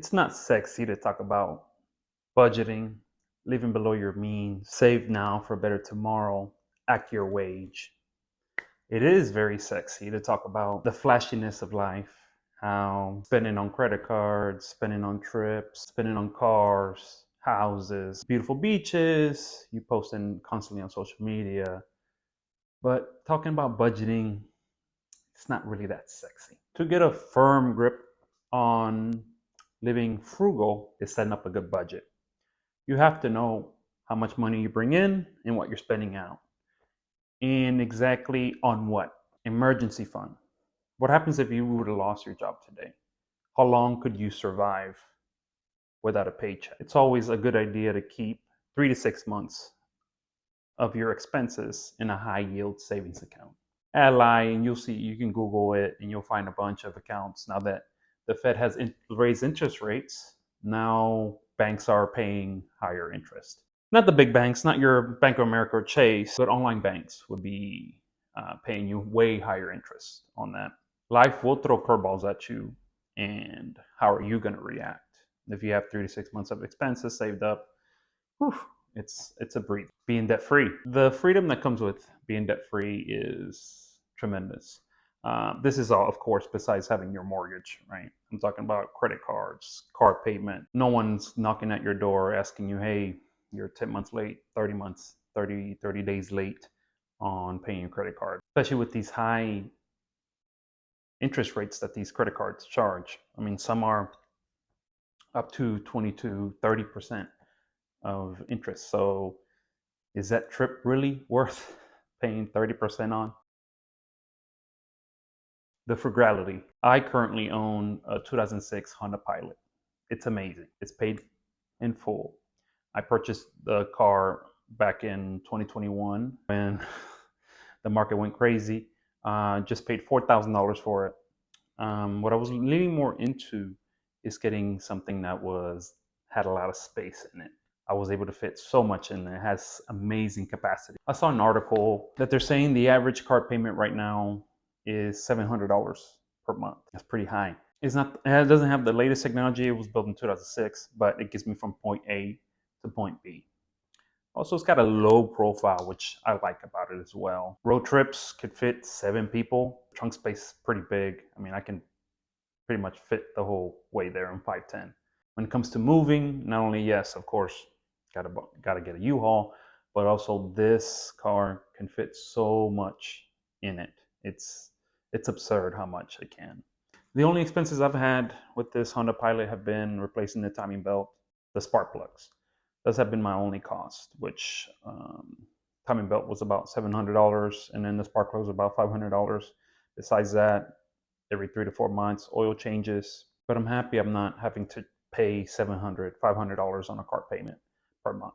It's not sexy to talk about budgeting, living below your means, save now for a better tomorrow, act your wage. It is very sexy to talk about the flashiness of life, how spending on credit cards, spending on trips, spending on cars, houses, beautiful beaches, you posting constantly on social media. But talking about budgeting, it's not really that sexy. To get a firm grip on living frugal is setting up a good budget. You have to know how much money you bring in and what you're spending out. And exactly on what? Emergency fund. What happens if you would have lost your job today? How long could you survive without a paycheck? It's always a good idea to keep 3 to 6 months of your expenses in a high yield savings account. Ally, and you'll see, you can Google it and you'll find a bunch of accounts. Now that the Fed has raised interest rates, now banks are paying higher interest. Not the big banks, not your Bank of America or Chase, but online banks would be paying you way higher interest on that. Life will throw curveballs at you, and how are you going to react? If you have 3 to 6 months of expenses saved up, whew, it's a breather. Being debt free, the freedom that comes with being debt free is tremendous. This is all, of course, besides having your mortgage, right? I'm talking about credit cards, car payment. No one's knocking at your door asking you, hey, you're 10 months late, 30 months, 30 days late on paying your credit card, especially with these high interest rates that these credit cards charge. I mean, some are up to 20 to 30% of interest. So is that trip really worth paying 30% on? The frugality. I currently own a 2006 Honda Pilot. It's amazing. It's paid in full. I purchased the car back in 2021 when the market went crazy. Just paid $4,000 for it. What I was leaning more into is getting something that had a lot of space in it. I was able to fit so much in there. It has amazing capacity. I saw an article that they're saying the average car payment right now is $700 per month. That's pretty high. It doesn't have the latest technology. It was built in 2006, but it gets me from point A to point B. Also, it's got a low profile, which I like about it as well. Road trips could fit 7 people. Trunk space is pretty big. I mean, I can pretty much fit the whole way there. I'm 5'10". When it comes to moving, not only, yes, of course, gotta get a U-Haul, but also this car can fit so much in it. It's absurd how much it can. The only expenses I've had with this Honda Pilot have been replacing the timing belt, the spark plugs. Those have been my only cost, which timing belt was about $700, and then the spark plug was about $500. Besides that, every 3 to 4 months, oil changes. But I'm happy I'm not having to pay $700, $500 on a car payment per month.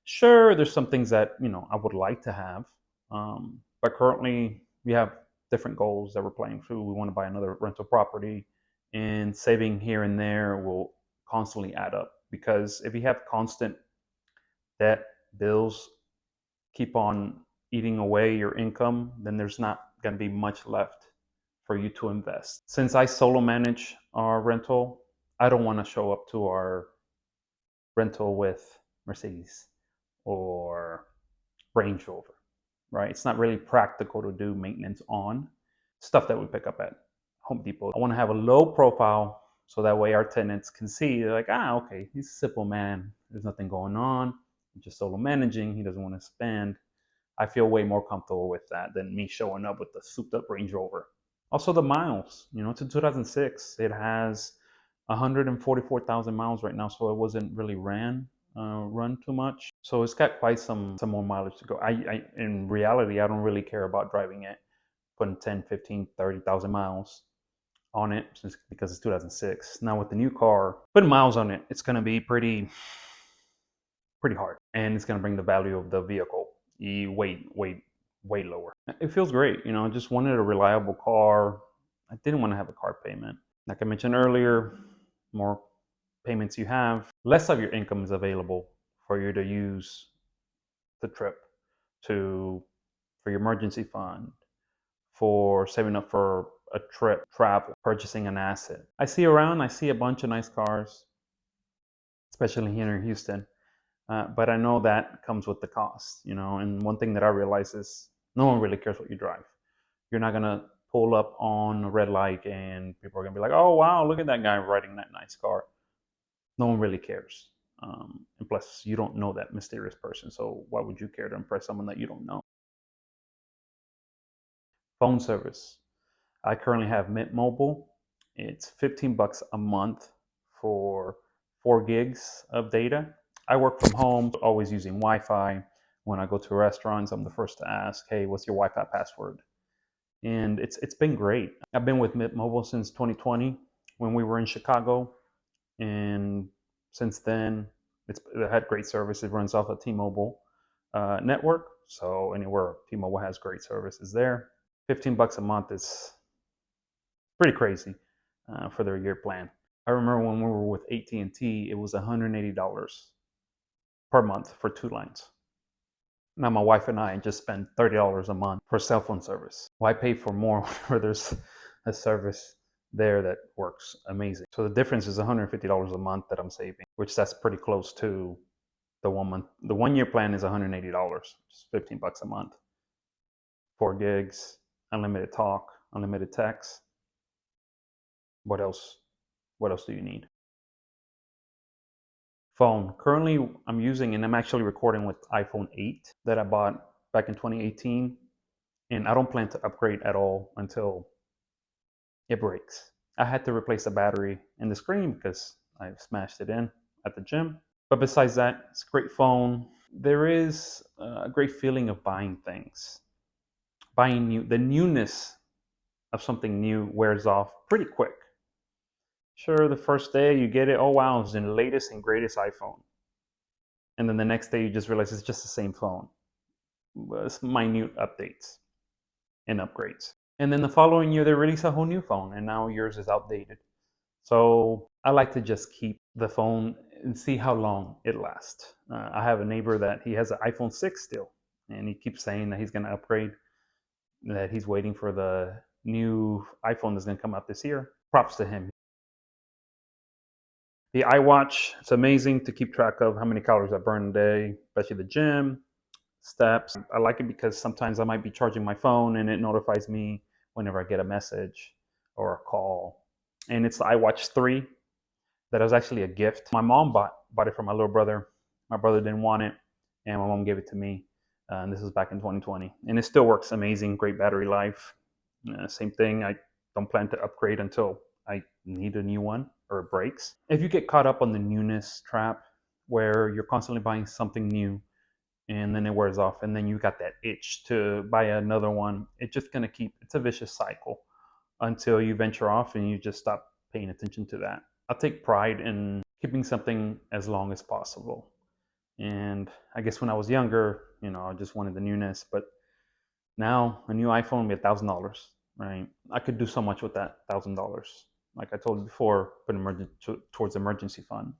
Sure, there's some things that I would like to have, but currently we have different goals that we're playing through. We want to buy another rental property, and saving here and there will constantly add up, because if you have constant debt, bills keep on eating away your income, then there's not going to be much left for you to invest. Since I solo manage our rental, I don't want to show up to our rental with Mercedes or Range Rover, right? It's not really practical to do maintenance on stuff that we pick up at Home Depot. I want to have a low profile so that way our tenants can see, they're like, okay, he's a simple man. There's nothing going on. He's just solo managing. He doesn't want to spend. I feel way more comfortable with that than me showing up with the souped up Range Rover. Also the miles, it's a 2006. It has 144,000 miles right now, so it wasn't really run too much. So it's got quite some more mileage to go. In reality, I don't really care about driving it, putting 10, 15, 30,000 miles on it because it's 2006. Now with the new car, putting miles on it, it's going to be pretty hard, and it's going to bring the value of the vehicle way lower. It feels great, I just wanted a reliable car. I didn't want to have a car payment. Like I mentioned earlier, more payments you have, less of your income is available for you to use the trip for your emergency fund, for saving up for a trip, travel, purchasing an asset. I see a bunch of nice cars, especially here in Houston. But I know that comes with the cost, you know. And one thing that I realize is no one really cares what you drive. You're not gonna pull up on a red light and people are gonna be like, "Oh wow, look at that guy riding that nice car." No one really cares. And plus, you don't know that mysterious person, so why would you care to impress someone that you don't know? Phone service. I currently have Mint Mobile. It's 15 bucks a month for 4 gigs of data. I work from home, always using Wi-Fi. When I go to restaurants, I'm the first to ask, "Hey, what's your Wi-Fi password?" And it's been great. I've been with Mint Mobile since 2020 when we were in Chicago, and since then it had great service. It runs off a T-Mobile network, so anywhere T-Mobile has great services there. 15 bucks a month is pretty crazy for their year plan. I remember when we were with AT&T, it was $180 per month for 2 lines. Now my wife and I just spend $30 a month for cell phone service. Why pay for more where there's a service there that works amazing? So the difference is $150 a month that I'm saving, which that's pretty close to the 1 month. The 1 year plan is $180, just 15 bucks a month. 4 gigs, unlimited talk, unlimited text. What else? What else do you need? Phone. Currently, I'm using, and I'm actually recording with iPhone 8 that I bought back in 2018, and I don't plan to upgrade at all until it breaks. I had to replace the battery in the screen because I smashed it in at the gym. But besides that, it's a great phone. There is a great feeling of buying things. Buying new, the newness of something new wears off pretty quick. Sure, the first day you get it, oh wow, it's the latest and greatest iPhone. And then the next day you just realize it's just the same phone. It's minute updates and upgrades. And then the following year they release a whole new phone and now yours is outdated. So I like to just keep the phone and see how long it lasts. I have a neighbor that he has an iPhone 6 still, and he keeps saying that he's going to upgrade, that he's waiting for the new iPhone that's going to come out this year. Props to him. The iWatch, it's amazing to keep track of how many calories I burn a day, especially the gym, steps. I like it because sometimes I might be charging my phone and it notifies me whenever I get a message or a call. And it's the iWatch 3 that was actually a gift. My mom bought it for my little brother. My brother didn't want it, and my mom gave it to me. And this was back in 2020. And it still works amazing, great battery life. Same thing, I don't plan to upgrade until I need a new one or it breaks. If you get caught up on the newness trap, where you're constantly buying something new and then it wears off and then you got that itch to buy another one, it's just going to keep, it's a vicious cycle until you venture off and you just stop paying attention to that. I take pride in keeping something as long as possible. And I guess when I was younger, you know, I just wanted the newness, but now a new iPhone would be $1,000, right? I could do so much with that $1,000. Like I told you before, put it towards emergency fund,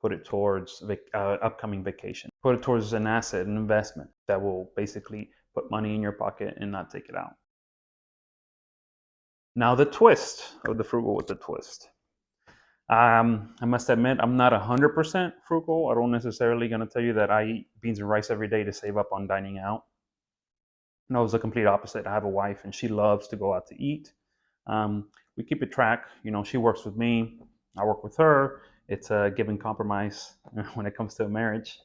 put it towards upcoming vacation, put it towards an asset, an investment that will basically put money in your pocket and not take it out. Now the twist of the frugal with the twist. I must admit, I'm not 100% frugal. I don't necessarily going to tell you that I eat beans and rice every day to save up on dining out. No, it's the complete opposite. I have a wife and she loves to go out to eat. We keep a track. You know, she works with me. I work with her. It's a give and compromise when it comes to a marriage.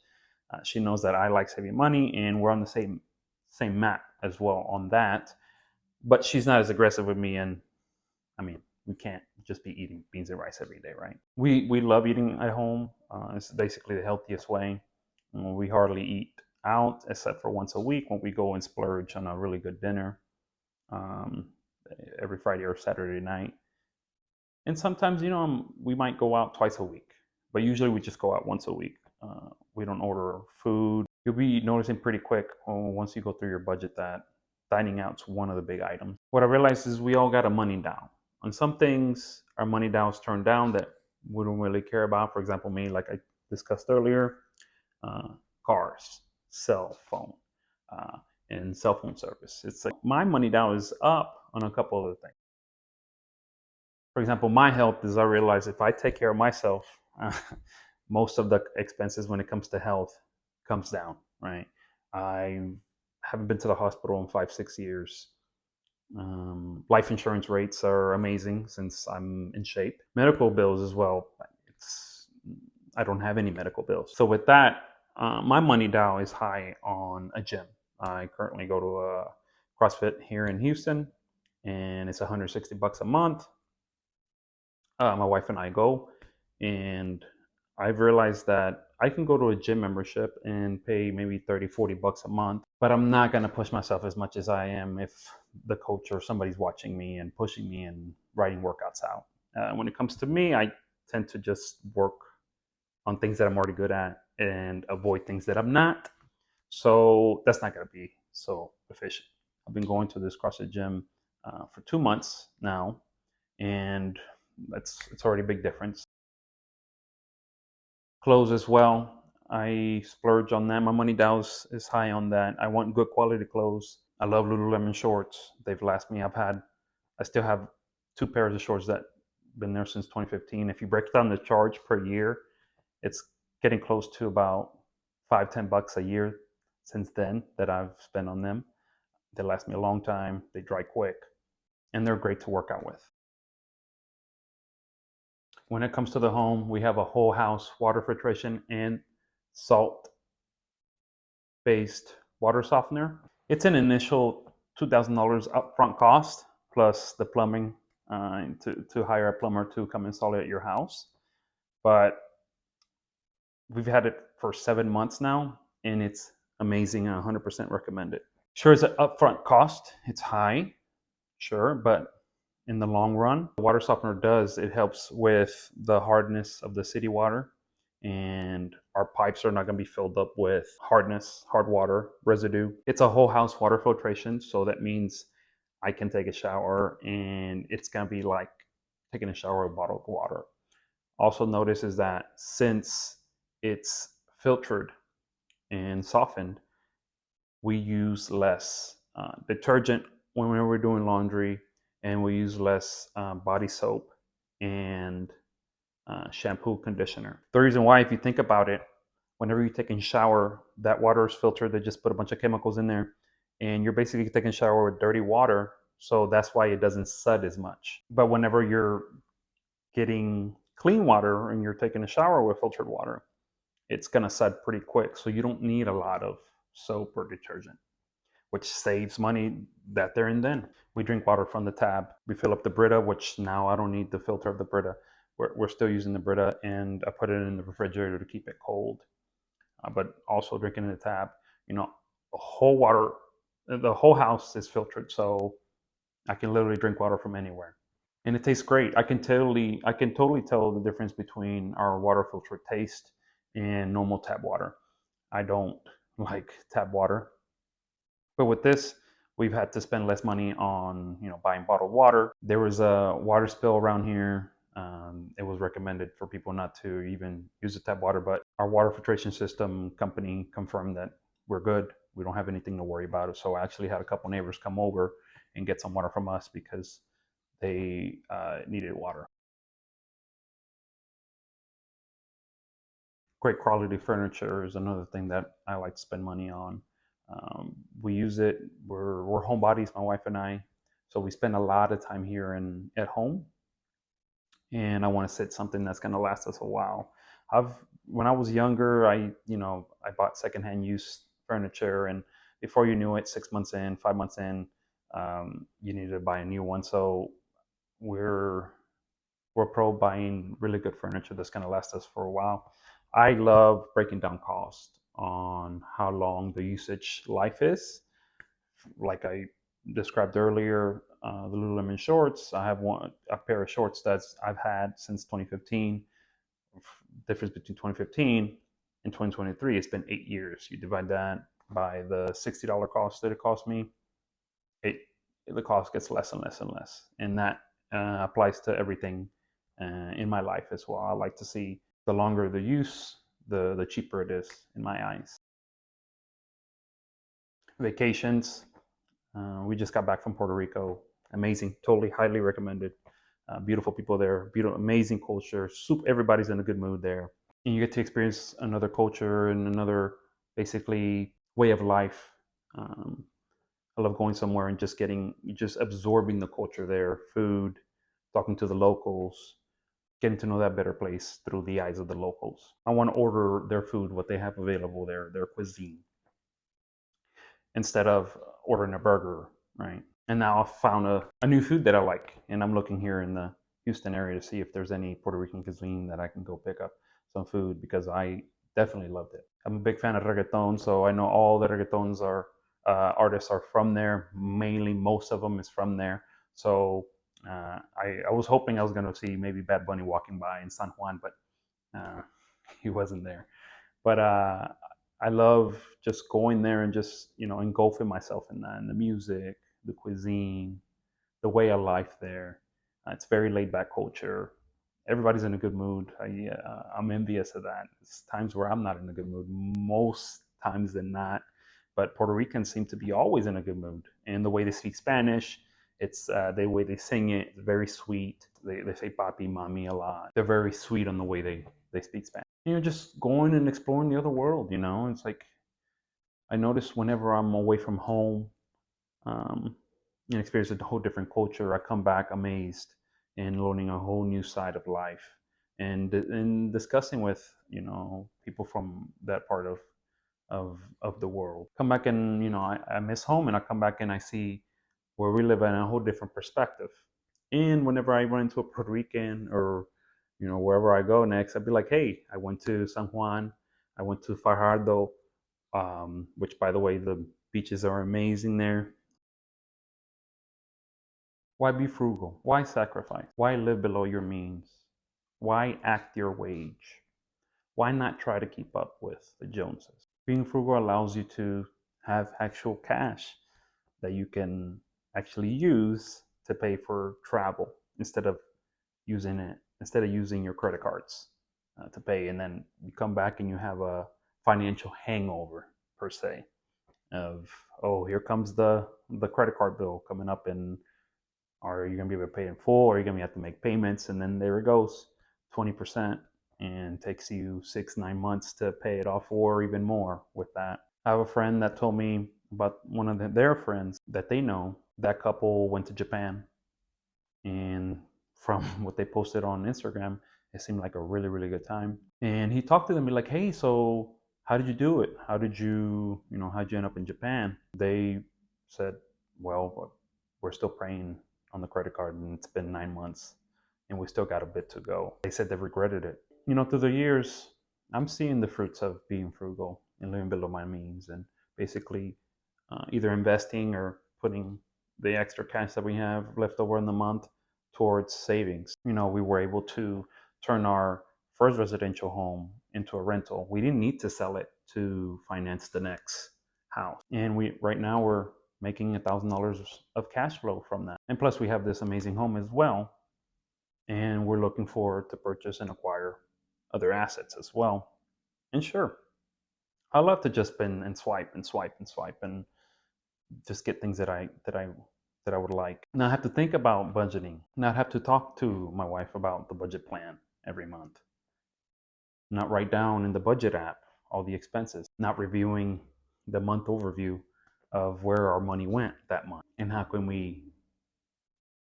She knows that I like saving money and we're on the same map as well on that. But she's not as aggressive with me, and I mean, we can't just be eating beans and rice every day, right? We love eating at home. It's basically the healthiest way. We hardly eat out except for once a week when we go and splurge on a really good dinner um, every Friday or Saturday night. And sometimes, you know, we might go out twice a week, but usually we just go out once a week. We don't order food. You'll be noticing pretty quick once you go through your budget that dining out's one of the big items. What I realized is we all got a money down. On some things, our money down is turned down that we don't really care about. For example, me, like I discussed earlier, cars, cell phone, and cell phone service. It's like my money down is up on a couple other things. For example, my health is I realize if I take care of myself, most of the expenses when it comes to health comes down, right? I haven't been to the hospital in 5, 6 years. Life insurance rates are amazing since I'm in shape. Medical bills as well. It's I don't have any medical bills. So with that, my money now is high on a gym. I currently go to a CrossFit here in Houston, and it's $160 a month. My wife and I go, and I've realized that I can go to a gym membership and pay maybe 30, $40 a month, but I'm not going to push myself as much as I am if the coach or somebody's watching me and pushing me and writing workouts out. When it comes to me, I tend to just work on things that I'm already good at and avoid things that I'm not. So that's not going to be so efficient. I've been going to this CrossFit gym for 2 months now, and it's already a big difference. Clothes as well. I splurge on that. My money down is high on that. I want good quality clothes. I love Lululemon shorts. They've lasted me. I still have 2 pairs of shorts that been there since 2015. If you break down the charge per year, it's getting close to about $5, $10 a year since then that I've spent on them. They last me a long time. They dry quick, and they're great to work out with. When it comes to the home, we have a whole house water filtration and salt based water softener. It's an initial $2,000 upfront cost plus the plumbing to hire a plumber to come install it at your house. But we've had it for 7 months now, and it's amazing. I 100% recommend it. Sure, it's an upfront cost. It's high, sure, but in the long run, the water softener it helps with the hardness of the city water, and our pipes are not going to be filled up with hard water residue. It's a whole house water filtration, so that means I can take a shower and it's going to be like taking a shower with bottled water. Also notice is that since it's filtered and softened, we use less detergent when we're doing laundry, and we use less body soap and shampoo, conditioner. The reason why, if you think about it, whenever you're taking a shower, that water is filtered. They just put a bunch of chemicals in there, and you're basically taking a shower with dirty water. So that's why it doesn't sud as much. But whenever you're getting clean water and you're taking a shower with filtered water, it's going to sud pretty quick. So you don't need a lot of soap or detergent, which saves money that there and then. We drink water from the tab. We fill up the Brita, which now I don't need the filter of the Brita. We're still using the Brita, and I put it in the refrigerator to keep it cold. But also drinking in the tab, the whole house is filtered, so I can literally drink water from anywhere, and it tastes great. I can totally tell the difference between our water filter taste and normal tap water. I don't like tap water. But with this, we've had to spend less money on buying bottled water. There was a water spill around here. It was recommended for people not to even use the tap water, but our water filtration system company confirmed that we're good. We don't have anything to worry about. So I actually had a couple neighbors come over and get some water from us because they needed water. Great quality furniture is another thing that I like to spend money on. We use it. We're homebodies, my wife and I, so we spend a lot of time here and at home. And I want to set something that's going to last us a while. When I was younger, I bought secondhand used furniture, and before you knew it, 6 months in, 5 months in, you needed to buy a new one. So we're pro buying really good furniture that's going to last us for a while. I love breaking down cost on how long the usage life is. Like I described earlier, the Lululemon shorts. I have a pair of shorts I've had since 2015. Difference between 2015 and 2023, it's been 8 years. You divide that by the $60 cost that it cost me, the cost gets less and less and less, and that applies to everything in my life as well. I like to see the longer the use, the cheaper it is in my eyes. Vacations. We just got back from Puerto Rico. Amazing. Totally highly recommended. Beautiful people there, beautiful, amazing culture. Everybody's in a good mood there, and you get to experience another culture and another basically way of life. Um, I love going somewhere and just absorbing the culture there, food, talking to the locals, getting to know that better place through the eyes of the locals. I want to order their food, what they have available there, their cuisine, instead of ordering a burger, right? And now I've found a new food that I like, and I'm looking here in the Houston area to see if there's any Puerto Rican cuisine that I can go pick up some food, because I definitely loved it. I'm a big fan of reggaeton, so I know all the reggaetons are artists are from there. Mainly, most of them is from there. So I was hoping I was going to see maybe Bad Bunny walking by in San Juan, but uh, he wasn't there. But I love just going there and just engulfing myself in that, and the music, the cuisine, the way of life there. It's very laid back culture. Everybody's in a good mood. I'm envious of that. It's times where I'm not in a good mood, most times than not. But Puerto Ricans seem to be always in a good mood. And the way they speak Spanish, it's the way they sing it, it's very sweet. They say papi, mami a lot. They're very sweet on the way they speak Spanish. Just going and exploring the other world, it's like I notice whenever I'm away from home, um, and experience a whole different culture, I come back amazed and learning a whole new side of life, and discussing with people from that part of the world. Come back and I miss home, and I come back and I see where we live in a whole different perspective. And whenever I run into a Puerto Rican, or wherever I go next, I'd be like, hey, I went to San Juan, I went to Fajardo, which, by the way, the beaches are amazing there. Why be frugal? Why sacrifice? Why live below your means? Why act your wage? Why not try to keep up with the Joneses? Being frugal allows you to have actual cash that you can actually use to pay for travel, instead of using your credit cards to pay, and then you come back and you have a financial hangover, per se, of, oh, here comes the credit card bill coming up, and are you going to be able to pay in full, or are you going to have to make payments? And then there it goes, 20%, and takes you 6-9 months to pay it off, or even more with that. I have a friend that told me about one of their friends that they know. That couple went to Japan, and from what they posted on Instagram, it seemed like a really, really good time. And he talked to them, be like, hey, so how did you do it? How'd you end up in Japan? They said, well, we're still praying on the credit card, and it's been 9 months, and we still got a bit to go. They said they regretted it. Through the years, I'm seeing the fruits of being frugal and living below my means, and basically either investing or putting the extra cash that we have left over in the month towards savings. We were able to turn our first residential home into a rental. We didn't need to sell it to finance the next house. And right now we're making $1,000 of cash flow from that. And plus we have this amazing home as well. And we're looking forward to purchase and acquire other assets as well. And sure, I love to just spin and swipe and swipe and swipe and just get things that I would like. Not have to think about budgeting. Not have to talk to my wife about the budget plan every month. Not write down in the budget app all the expenses. Not reviewing the month overview of where our money went that month, and how can we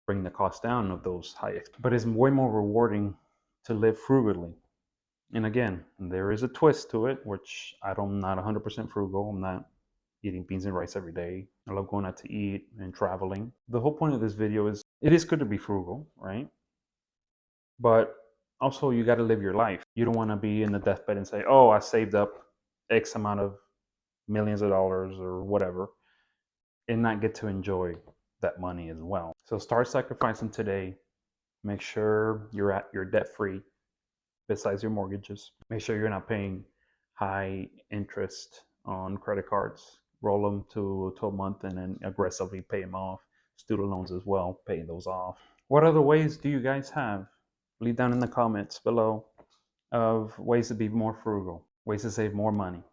bring the cost down of those high expenses. But it's way more rewarding to live frugally. And again, there is a twist to it, which I'm not 100% frugal. I'm not eating beans and rice every day. I love going out to eat and traveling. The whole point of this video is, it is good to be frugal, right? But also, you got to live your life. You don't want to be in the deathbed and say, oh, I saved up X amount of millions of dollars or whatever, and not get to enjoy that money as well. So start sacrificing today. Make sure you're debt free, besides your mortgages. Make sure you're not paying high interest on credit cards. Roll them to a month and then aggressively pay them off. Student loans as well, paying those off. What other ways do you guys have? Leave down in the comments below of ways to be more frugal, ways to save more money.